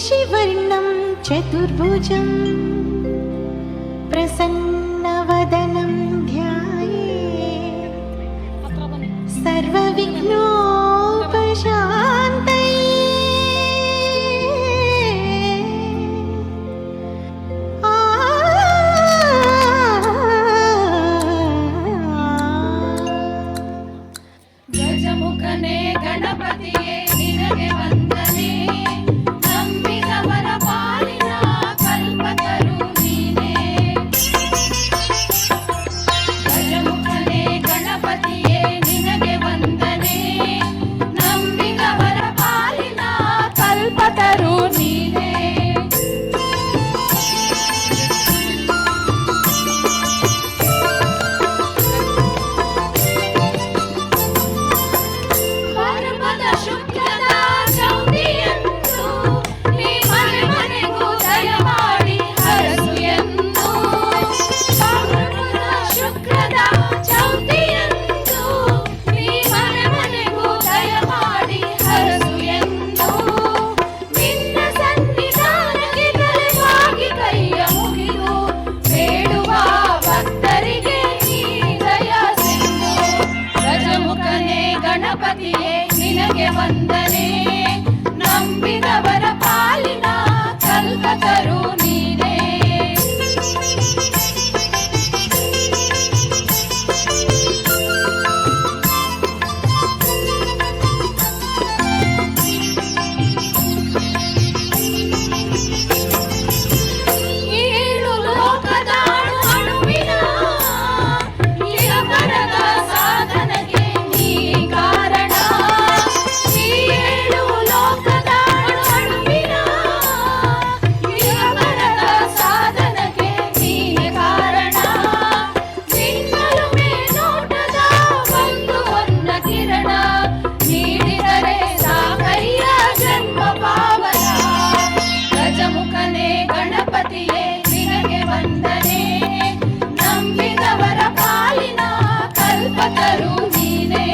शशिवर्णं चतुर्भुजं प्रसन्नवदनं ध्यायेत् सर्वविघ्नोपशान्तये। ಗಜಮುಖನೇ ಗಣಪತಿಯೇ ನಿನಗೆ ವಂದನೆ, ನಂಬಿದವರ ಪಾಲಿನ ಕಲ್ಪತರು ನೀನೇ. ಗಜಮುಖನೇ ಗಣಪತಿಯೇ ನಿನಗೆ ವಂದನೆ, ನಂಬಿದವರ ಪಾಲಿನ ಕಲ್ಪತರು ನೀನೇ. ಗಣಪತಿಯೇ ನಿನಗೆ ವಂದನೆ, ನಂಬಿದವರ ಪಾಲಿನ ಕಲ್ಪತರು ನೀನೇ. ಏಳು ಲೋಕದಾಳು ಅಣುವಿನ ಇಹಪರದ ಸಾಧನೆಗೆ ನೀ ಕಾರಣ. ಈ ಏಳು ಲೋಕದಾಳು ಅಣುವಿನ ಇಹಪರದ ಸಾಧನೆಗೆ ನೀ ಕಾರಣ. ನಿನ್ನಲು ಮೇಲ್ನೋಟದ ಒಂದು ಹೊನ್ನ ಕಿರಣ, ನೀಡಿದರೆ ಸಾಕಯ್ಯ ಜನ್ಮ ಪಾವನ. ಗಜಮುಖನೇ ಗಣಪತಿಯೇ ನಿನಗೆ ವಂದನೆ, ನಂಬಿದವರ ಪಾಲಿನ ಕಲ್ಪತರು ನೀನೇ.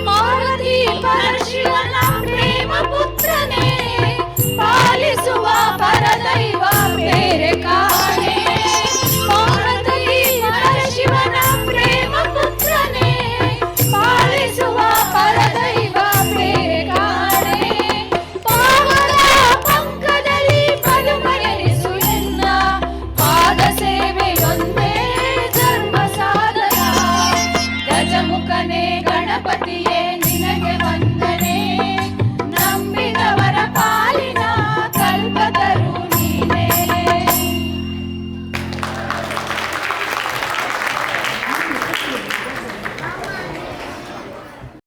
ಪಾರ್ವತಿ ಪರಶಿವನ ಪ್ರೇಮ ಪುತ್ರನೇ, ಪಾಲಿಸುವ ಪರದೈವ ಬೇರೆ